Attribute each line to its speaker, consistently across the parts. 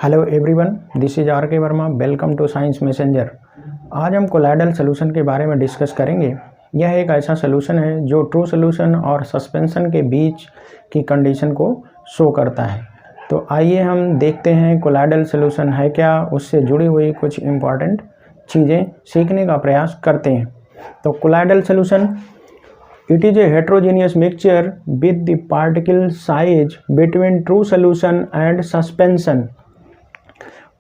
Speaker 1: Hello everyone, this is R K Varma. Welcome to science messenger. आज हम colloidal solution के बारे में डिस्कस करेंगे। यह एक ऐसा सॉल्यूशन है जो ट्रू सॉल्यूशन और सस्पेंशन के बीच की कंडीशन को शो करता है। तो आइए हम देखते हैं कोलाइडल सॉल्यूशन है क्या, उससे जुड़ी हुई कुछ इम्पॉर्टेंट चीज़ें सीखने का प्रयास करते हैं। तो colloidal solution, it is a heterogeneous mixture with the particle size between true solution and suspension।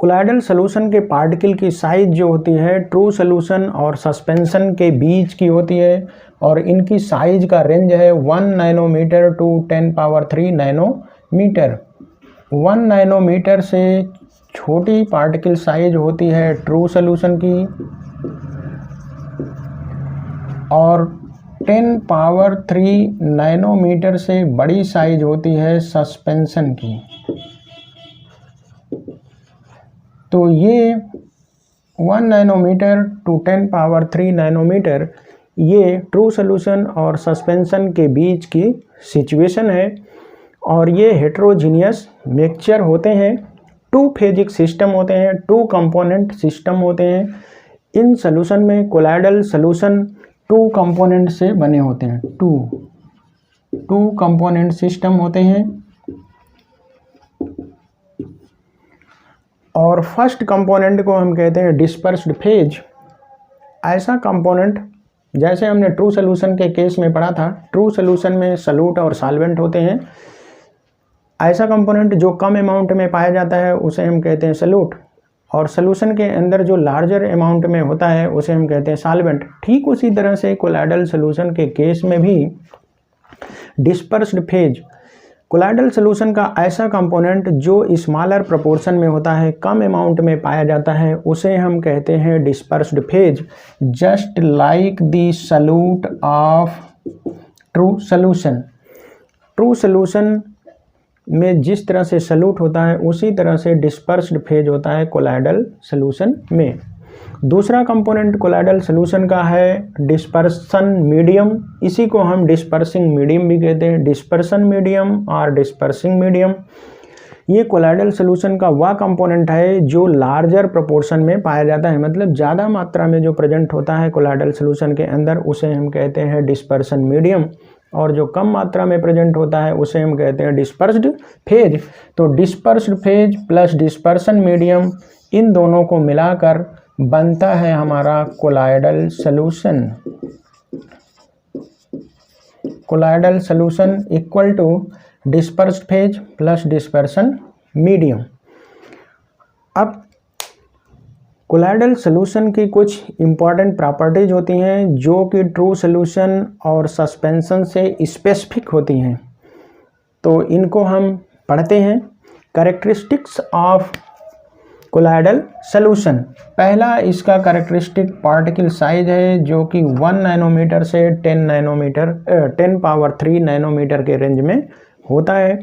Speaker 1: Colloidal solution के पार्टिकल की साइज जो होती है ट्रू सॉल्यूशन और सस्पेंशन के बीच की होती है और इनकी साइज का रेंज है 1 नैनोमीटर टू 10⁻³ नैनोमीटर। 1 नैनोमीटर से छोटी पार्टिकल साइज होती है ट्रू सॉल्यूशन की और 10⁻³ नैनोमीटर से बड़ी साइज होती है सस्पेंशन की। तो ये 1 नैनोमीटर टू 10⁻³ नैनोमीटर ये ट्रू सॉल्यूशन और सस्पेंशन के बीच की सिचुएशन है और ये हेट्रोजीनियस मिक्सचर होते हैं। टू फेजिक सिस्टम होते हैं, टू कंपोनेंट सिस्टम होते हैं। इन सॉल्यूशन में कोलाइडल सॉल्यूशन टू कंपोनेंट से बने होते हैं। टू कंपोनेंट सिस्टम होते हैं और फर्स्ट कंपोनेंट को हम कहते हैं डिस्पर्स्ड फेज। ऐसा कंपोनेंट जैसे हमने ट्रू सॉल्यूशन के केस में पढ़ा था, ट्रू सॉल्यूशन में सॉल्यूट और सॉल्वेंट होते हैं। ऐसा कंपोनेंट जो कम अमाउंट में पाया जाता है उसे हम कहते हैं सॉल्यूट और सॉल्यूशन के अंदर जो लार्जर अमाउंट में होता है उसे हम कहते हैं सॉल्वेंट। ठीक उसी तरह से कोलाइडल सॉल्यूशन के केस में भी डिस्पर्स्ड फेज, कोलाइडल सॉल्यूशन का ऐसा कंपोनेंट जो स्मॉलर प्रोपोर्शन में होता है, कम अमाउंट में पाया जाता है, उसे हम कहते हैं dispersed phase. Just like the solute of true solution. True solution में जिस तरह से सॉल्यूट होता है उसी तरह से डिस्पर्स्ड फेज होता है कोलाइडल सॉल्यूशन में। दूसरा कंपोनेंट कोलाइडल सॉल्यूशन का है डिस्पर्सन मीडियम। इसी को हम डिस्पर्सिंग मीडियम भी कहते हैं। डिस्पर्सन मीडियम और डिस्पर्सिंग मीडियम ये कोलाइडल सॉल्यूशन का वह कंपोनेंट है जो लार्जर प्रोपोर्शन में पाया जाता है, मतलब ज़्यादा मात्रा में जो प्रेजेंट होता है कोलाइडल सॉल्यूशन के अंदर उसे हम कहते हैं डिस्पर्सन मीडियम और जो कम मात्रा में प्रेजेंट होता है उसे हम कहते हैं डिस्पर्स्ड फेज। तो dispersed phase plus dispersion medium इन दोनों को मिलाकर बनता है हमारा colloidal solution. Colloidal solution equal to dispersed phase plus dispersion medium. अब कोलाइडल सॉल्यूशन की कुछ इम्पॉर्टेंट प्रॉपर्टीज होती हैं जो कि ट्रू सॉल्यूशन और सस्पेंशन से स्पेसिफिक होती हैं, तो इनको हम पढ़ते हैं। Characteristics of colloidal solution. पहला इसका कैरेक्टरिस्टिक पार्टिकल साइज है जो कि 1 नैनोमीटर से 10⁻³ नैनोमीटर के रेंज में होता है।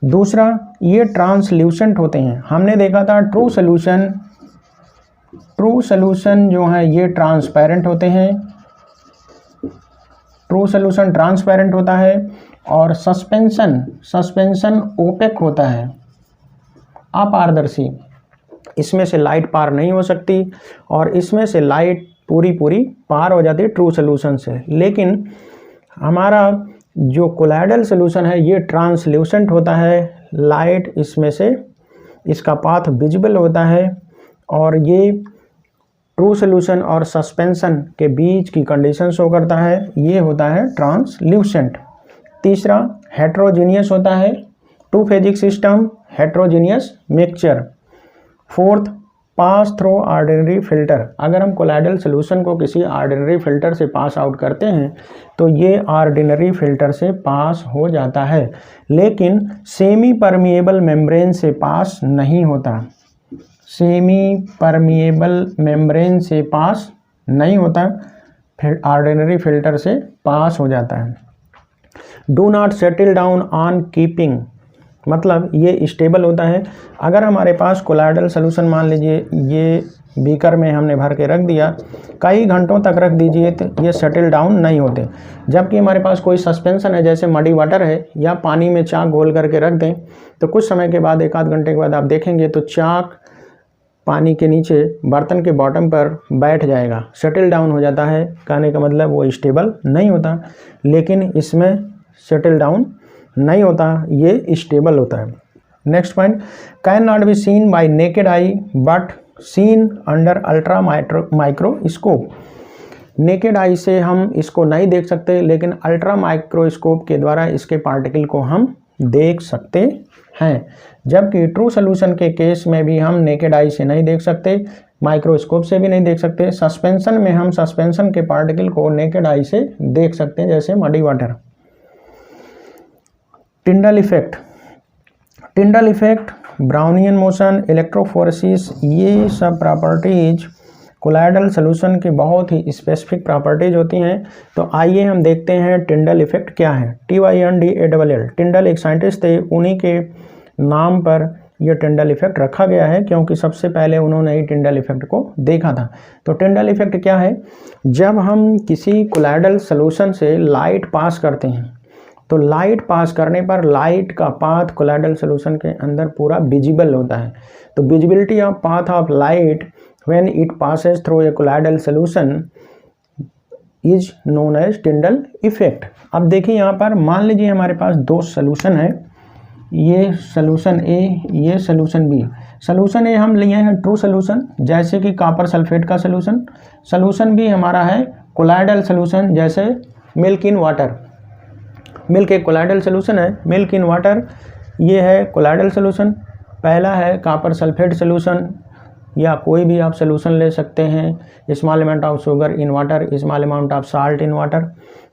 Speaker 1: दूसरा, ये ट्रांसल्यूसेंट होते हैं। हमने देखा था ट्रू सॉल्यूशन जो है ये ट्रांसपेरेंट होते हैं। ट्रू सॉल्यूशन ट्रांसपेरेंट होता है और सस्पेंशन ओपेक होता है, अपारदर्शी। इसमें से लाइट पार नहीं हो सकती और इसमें से लाइट पूरी पार हो जाती है ट्रू सॉल्यूशन से। लेकिन हमारा जो कोलाइडल सॉल्यूशन है ये ट्रांसल्यूसेंट होता है। लाइट इसमें से इसका पाथ विजिबल होता है और ये ट्रू सॉल्यूशन और सस्पेंशन के बीच की कंडीशन शो करता है। ये होता है ट्रांसल्यूसेंट। तीसरा, हेट्रोजीनियस होता है। Two phasic system, heterogeneous mixture. Fourth, pass through ordinary filter. अगर हम कोलाइडल सॉल्यूशन को किसी ऑर्डिनरी फिल्टर से पास आउट करते हैं तो ये ऑर्डिनरी फिल्टर से पास हो जाता है, लेकिन सेमी परमिएबल मेम्ब्रेन से पास नहीं होता। सेमी परमिएबल मेम्ब्रेन से पास नहीं होता, फिर ऑर्डिनरी फिल्टर से पास हो जाता है। Do not settle down on keeping मतलब ये स्टेबल होता है। अगर हमारे पास कोलाइडल सॉल्यूशन मान लीजिए ये बीकर में हमने भर के रख दिया, कई घंटों तक रख दीजिए तो ये सेटल डाउन नहीं होते। जबकि हमारे पास कोई सस्पेंशन है, जैसे मडी वाटर है, या पानी में चाक घोल करके रख दें तो कुछ समय के बाद, एक आध घंटे के बाद आप देखेंगे तो चाक पानी के नीचे बर्तन के बॉटम पर बैठ जाएगा, सेटल डाउन हो जाता है। कहने का मतलब वो स्टेबल नहीं होता, लेकिन इसमें सेटल डाउन नहीं होता, ये स्टेबल होता है। Next point, can not be seen bye naked eye but seen under ultra microscope. Naked eye से हम इसको नहीं देख सकते, लेकिन अल्ट्रा माइक्रोस्कोप के द्वारा इसके पार्टिकल को हम देख सकते हैं। जबकि ट्रू सॉल्यूशन के केस में भी हम नेकेड आई से नहीं देख सकते, माइक्रोस्कोप से भी नहीं देख सकते। सस्पेंशन में हम सस्पेंशन के पार्टिकल को नेकेड आई से देख सकते हैं, जैसे muddy water. टिंडल effect, Tyndall effect, Brownian motion, electrophoresis, ये सब प्रॉपर्टीज कोलाइडल सॉल्यूशन की बहुत ही स्पेसिफिक प्रॉपर्टीज होती हैं। तो आइए हम देखते हैं टिंडल इफेक्ट क्या है। TYNDALL, टिंडल एक साइंटिस्ट थे, उन्हीं के नाम पर यह टिंडल इफेक्ट रखा गया है, क्योंकि सबसे पहले उन्होंने ही टिंडल इफेक्ट को देखा था। तो टिंडल इफेक्ट क्या है? जब हम किसी कोलाइडल सॉल्यूशन से लाइट पास करते हैं तो लाइट पास करने पर लाइट का पाथ कोलाइडल सॉल्यूशन के अंदर पूरा विजिबल होता है। तो visibility of path of light when it passes through a colloidal solution is known as Tyndall effect. अब देखिए यहाँ पर मान लीजिए हमारे पास दो सॉल्यूशन है, ये सॉल्यूशन ए, ये सॉल्यूशन बी। सॉल्यूशन ए हम लिए हैं ट्रू सॉल्यूशन, जैसे कि कॉपर सल्फेट का सॉल्यूशन। सॉल्यूशन बी हमारा है कोलाइडल सॉल्यूशन, जैसे मिल्क इन वाटर। मिल्क एक कोलाइडल सॉल्यूशन है, मिल्क इन वाटर ये है कोलाइडल सॉल्यूशन। पहला है कॉपर सल्फेट सॉल्यूशन, या कोई भी आप सॉल्यूशन ले सकते हैं। Small amount of sugar in water, small amount of salt in water,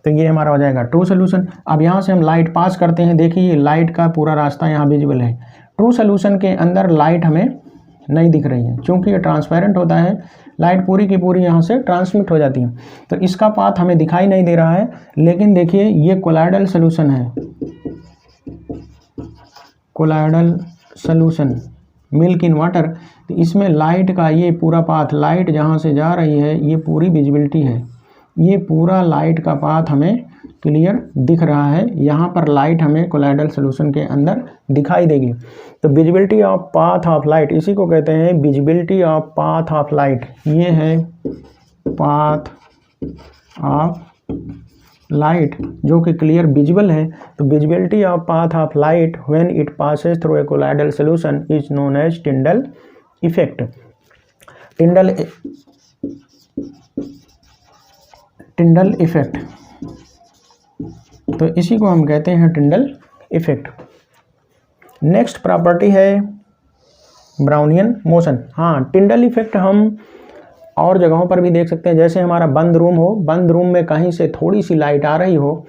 Speaker 1: तो ये हमारा हो जाएगा ट्रू सॉल्यूशन। अब यहाँ से हम लाइट पास करते हैं, देखिए लाइट का पूरा रास्ता यहाँ विजिबल है। ट्रू सॉल्यूशन के अंदर लाइट हमें नहीं दिख रही है, क्योंकि ये ट्रांसपेरेंट होता है, लाइट पूरी की पूरी यहाँ से ट्रांसमिट हो जाती है, तो इसका पाथ हमें दिखाई नहीं दे रहा है। लेकिन देखिए ये कोलाइडल सॉल्यूशन है, colloidal solution milk in water, तो इसमें लाइट का ये पूरा पाथ, लाइट जहाँ से जा रही है ये पूरी विजिबिलिटी है, ये पूरा लाइट का पाथ हमें क्लियर दिख रहा है। यहाँ पर लाइट हमें कोलाइडल सॉल्यूशन के अंदर दिखाई देगी। तो visibility of path of light, इसी को कहते हैं visibility of path of light. ये है पाथ ऑफ लाइट जो कि क्लियर विजिबल है। तो visibility of path of light when it passes through a colloidal solution is known as Tyndall effect. Tyndall effect, तो इसी को हम कहते हैं टिंडल इफेक्ट। नेक्स्ट प्रॉपर्टी है ब्राउनियन मोशन। हाँ, टिंडल इफेक्ट हम और जगहों पर भी देख सकते हैं, जैसे हमारा बंद रूम हो, बंद रूम में कहीं से थोड़ी सी लाइट आ रही हो,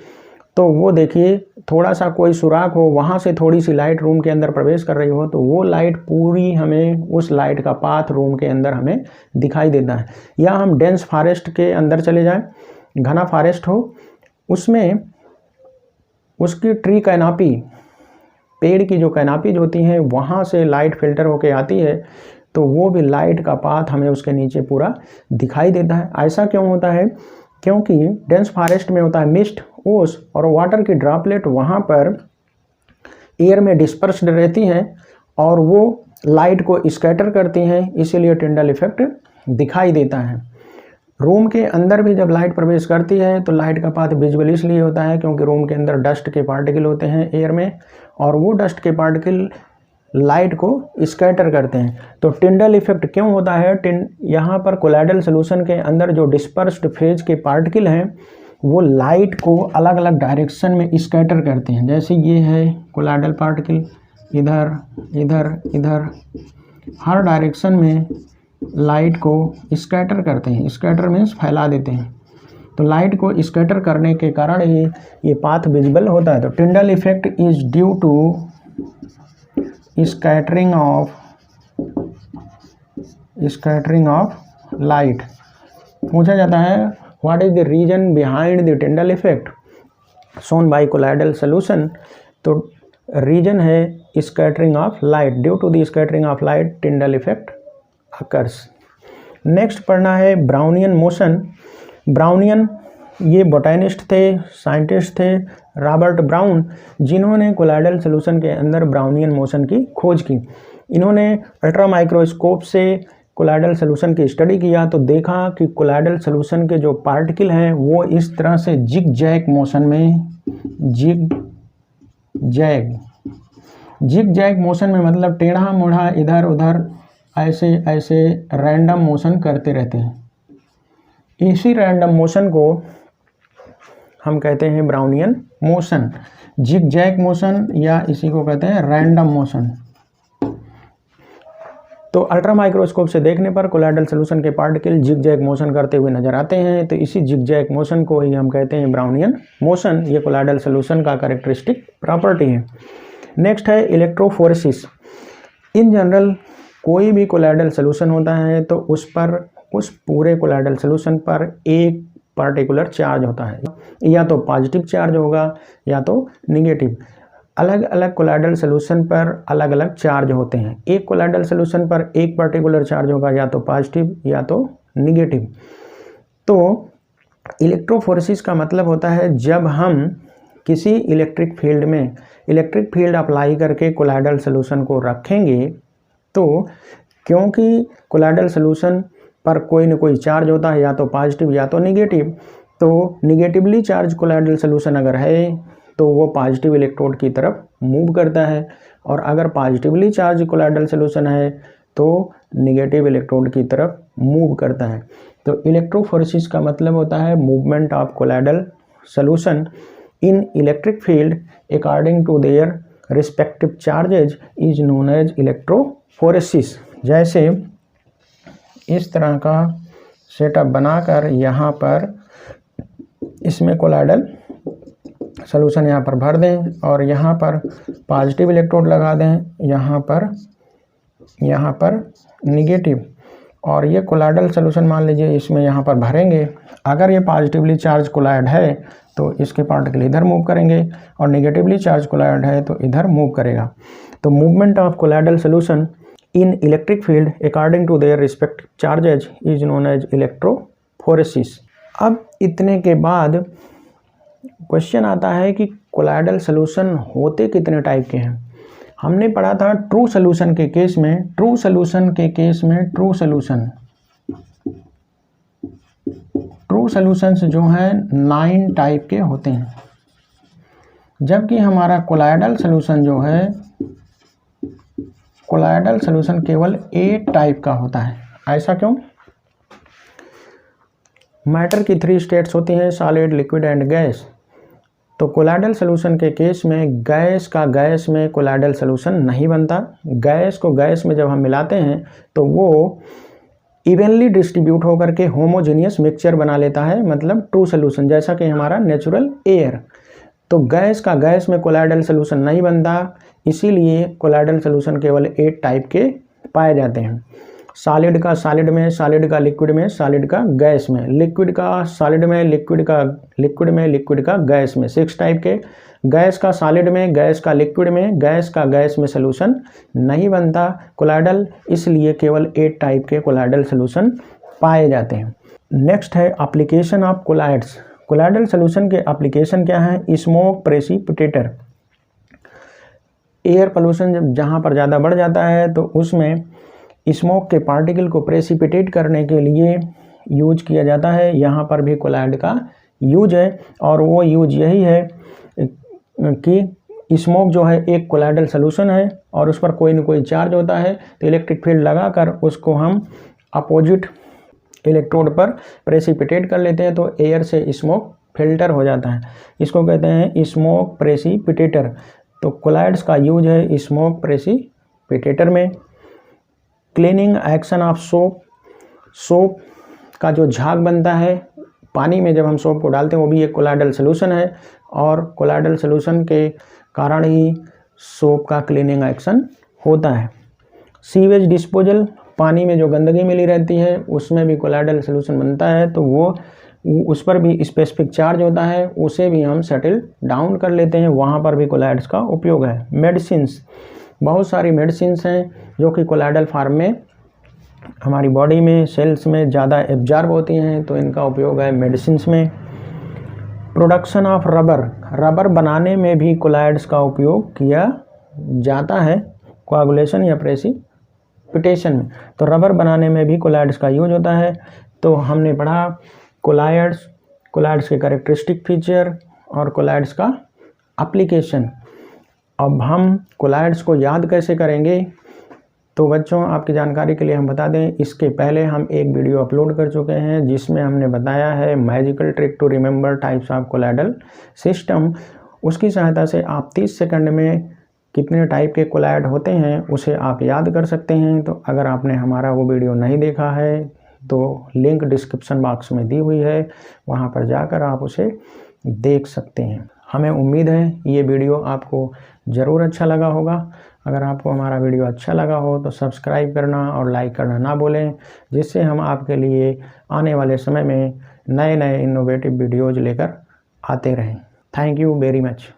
Speaker 1: तो वो देखिए थोड़ा सा कोई सुराख हो, वहाँ से थोड़ी सी लाइट रूम के अंदर प्रवेश कर रही हो, तो वो लाइट पूरी हमें, उस लाइट का पाथ रूम के अंदर हमें दिखाई देता है। या हम डेंस फॉरेस्ट के अंदर चले जाएं, घना फॉरेस्ट हो, उसमें उसकी ट्री कैनापी, पेड़ की जो कैनापीज होती हैं, वहाँ से लाइट फिल्टर होके आती है, तो वो भी लाइट का पाथ हमें उसके नीचे पूरा दिखाई देता है। ऐसा क्यों होता है? क्योंकि डेंस फॉरेस्ट में होता है मिस्ट, ओस और वाटर की ड्रॉपलेट वहाँ पर एयर में डिस्पर्स्ड रहती हैं और वो लाइट को स्कैटर करती हैं, इसीलिए टिंडल इफेक्ट दिखाई देता है। रूम के अंदर भी जब लाइट प्रवेश करती है तो लाइट का पाथ विजुअल इसलिए होता है क्योंकि रूम के अंदर डस्ट के पार्टिकल होते हैं एयर में, और वो डस्ट के पार्टिकल लाइट को स्कैटर करते हैं। तो टिंडल इफेक्ट क्यों होता है? यहाँ पर कोलाइडल सॉल्यूशन के अंदर जो डिस्पर्स्ड फेज के पार्टिकल हैं वो लाइट को अलग अलग डायरेक्शन में स्कैटर करते हैं। जैसे ये है कोलाइडल पार्टिकल, इधर इधर इधर, हर डायरेक्शन में लाइट को स्कैटर करते हैं। स्कैटर मीन्स फैला देते हैं। तो लाइट को स्कैटर करने के कारण ही ये पाथ विजिबल होता है। तो Tyndall effect is due to scattering of light. पूछा जाता है what is the reason behind the Tyndall effect shown by colloidal solution. तो रीजन है scattering of light. Due to the scattering of light, Tyndall effect occurs. Next पढ़ना है Brownian motion. Brownian ये botanist थे, scientist थे, Robert brown, जिन्होंने colloidal solution के अंदर ब्राउनियन मोशन की खोज की. इन्होंने अल्ट्रा माइक्रोस्कोप से कोलाइडल सोल्यूशन की स्टडी किया तो देखा कि कोलाइडल सोल्यूशन के जो पार्टिकल हैं वो इस तरह से जिग जैग मोशन में, जिग जैग मोशन में मतलब टेढ़ा मोढ़ा इधर उधर ऐसे ऐसे रैंडम मोशन करते रहते हैं. इसी रैंडम मोशन को हम कहते हैं Brownian motion, zig zag motion, या इसी को कहते हैं रैंडम मोशन. तो अल्ट्रा माइक्रोस्कोप से देखने पर कोलाइडल सोल्यूशन के पार्टिकल जिग जैग मोशन करते हुए नजर आते हैं. तो इसी जिग जैग मोशन को ही हम कहते हैं ब्राउनियन मोशन. ये कोलाइडल सोल्यूशन का कैरेक्टरिस्टिक प्रॉपर्टी है. नेक्स्ट है इलेक्ट्रोफोरेसिस. इन जनरल कोई भी कोलाइडल सोल्यूशन होता है तो उस पूरे कोलाइडल सोल्यूशन पर एक पार्टिकुलर चार्ज होता है, या तो पॉजिटिव चार्ज होगा या तो निगेटिव. अलग अलग कोलाइडल सोल्यूशन पर अलग अलग चार्ज होते हैं. एक कोलाइडल सोल्यूशन पर एक पर्टिकुलर चार्ज होगा, या तो पॉजिटिव या तो निगेटिव. तो इलेक्ट्रोफोरेसिस का मतलब होता है जब हम किसी इलेक्ट्रिक फील्ड अप्लाई करके कोलाइडल सोल्यूशन को रखेंगे, तो क्योंकि कोलाइडल सोल्यूशन पर कोई न कोई चार्ज होता है, या तो पॉजिटिव या तो निगेटिव. तो निगेटिवली चार्ज कोलाइडल सोल्यूशन अगर है तो वो पॉजिटिव इलेक्ट्रोड की तरफ मूव करता है, और अगर पॉजिटिवली चार्ज कोलाइडल सोल्यूशन है तो निगेटिव इलेक्ट्रोड की तरफ मूव करता है. तो इलेक्ट्रोफोरेसिस का मतलब होता है movement of colloidal solution in electric field according to their respective charges is known as electrophoresis. जैसे इस तरह का सेटअप बनाकर यहाँ पर इसमें कोलाइडल सोल्यूशन यहाँ पर भर दें और यहाँ पर पॉजिटिव इलेक्ट्रोड लगा दें, यहाँ पर निगेटिव, और ये कोलाइडल सोल्यूशन मान लीजिए इसमें यहाँ पर भरेंगे. अगर ये पॉजिटिवली चार्ज कोलाइड है तो इसके पार्टिकल इधर मूव करेंगे, और निगेटिवली चार्ज कोलाइड है तो इधर मूव करेगा. तो movement of colloidal solution in electric field according to their respective charges is known as electrophoresis. अब इतने के बाद क्वेश्चन आता है कि कोलाइडल सोल्यूशन होते कितने टाइप के हैं. हमने पढ़ा था ट्रू सोल्यूशन के केस में, ट्रू सोल्यूशंस जो हैं 9 टाइप के होते हैं, जबकि हमारा कोलाइडल सोल्यूशन केवल 8 टाइप का होता है. ऐसा क्यों? मैटर की 3 स्टेट्स होती हैं, सॉलिड, लिक्विड एंड गैस. तो कोलाइडल सोल्यूशन के केस में गैस में कोलाइडल सोल्यूशन नहीं बनता. गैस को गैस में जब हम मिलाते हैं तो वो इवनली डिस्ट्रीब्यूट होकर के होमोजेनियस मिक्सचर बना लेता है, मतलब ट्रू सोल्यूशन, जैसा कि हमारा नेचुरल एयर. तो गैस में कोलाइडल सोल्यूशन नहीं बनता, इसीलिए कोलाइडल सोल्यूशन केवल 8 टाइप के पाए जाते हैं. सॉलिड का सॉलिड में, सॉलिड का लिक्विड में, सॉलिड का गैस में, लिक्विड का सॉलिड में, लिक्विड का लिक्विड में, लिक्विड का गैस में, 6 टाइप के. गैस का सॉलिड में, गैस का लिक्विड में, गैस का गैस में सोल्यूशन नहीं बनता कोलाइडल, इसलिए केवल 8 टाइप के कोलाइडल सोल्यूशन पाए जाते हैं. नेक्स्ट है application of colloids. Colloidal solution के एप्लीकेशन क्या है? Smoke precipitator. एयर पोल्यूशन जहाँ पर ज़्यादा बढ़ जाता है तो उसमें स्मोक के पार्टिकल को प्रेसिपिटेट करने के लिए यूज किया जाता है. यहाँ पर भी कोलाइड का यूज है, और वो यूज यही है कि स्मोक जो है एक कोलाइडल सोल्यूशन है और उस पर कोई न कोई चार्ज होता है, तो इलेक्ट्रिक फील्ड लगाकर उसको हम अपोजिट इलेक्ट्रोड पर प्रेसिपिटेट कर लेते हैं, तो एयर से स्मोक फिल्टर हो जाता है. इसको कहते हैं स्मोक प्रेसिपिटेटर. तो कोलाइड्स का यूज है स्मोक प्रेसिपिटेटर में. क्लीनिंग एक्शन ऑफ सोप का जो झाग बनता है पानी में, जब हम सोप को डालते हैं, वो भी एक कोलाइडल सोल्यूशन है, और कोलाइडल सोल्यूशन के कारण ही सोप का क्लीनिंग एक्शन होता है. सीवेज डिस्पोजल, पानी में जो गंदगी मिली रहती है उसमें भी कोलाइडल सोल्यूशन बनता है, तो वो उस पर भी स्पेसिफिक चार्ज होता है, उसे भी हम सेटल डाउन कर लेते हैं, वहाँ पर भी कोलाइड्स का उपयोग है. बहुत सारी मेडिसिन्स हैं जो कि कोलाइडल फॉर्म में हमारी बॉडी में सेल्स में ज़्यादा एब्जॉर्ब होती हैं, तो इनका उपयोग है मेडिसिन्स में। प्रोडक्शन ऑफ रबर बनाने में भी कोलाइड्स का उपयोग किया जाता है, कोआगुलेशन या प्रेसिपिटेशन में। तो रबर बनाने में भी कोलाइड्स का यूज होता है। तो हमने पढ़ा कोलाइड्स के कैरेक्टरिस्टिक फीचर और कोलाइड्स का एप्लीकेशन। अब हम कोलाइड्स को याद कैसे करेंगे, तो बच्चों आपकी जानकारी के लिए हम बता दें, इसके पहले हम एक वीडियो अपलोड कर चुके हैं जिसमें हमने बताया है magical trick to remember types of colloidal system. उसकी सहायता से आप 30 सेकंड में कितने टाइप के कोलाइड होते हैं उसे आप याद कर सकते हैं। तो अगर आपने हमारा वो वीडियो नहीं देखा है तो लिंक डिस्क्रिप्शन बॉक्स में दी हुई है, वहाँ पर जाकर आप उसे देख सकते हैं। हमें उम्मीद है ये वीडियो आपको ज़रूर अच्छा लगा होगा। अगर आपको हमारा वीडियो अच्छा लगा हो तो सब्सक्राइब करना और लाइक करना ना भूलें, जिससे हम आपके लिए आने वाले समय में नए नए इनोवेटिव वीडियोज़ लेकर आते रहें। Thank you very much.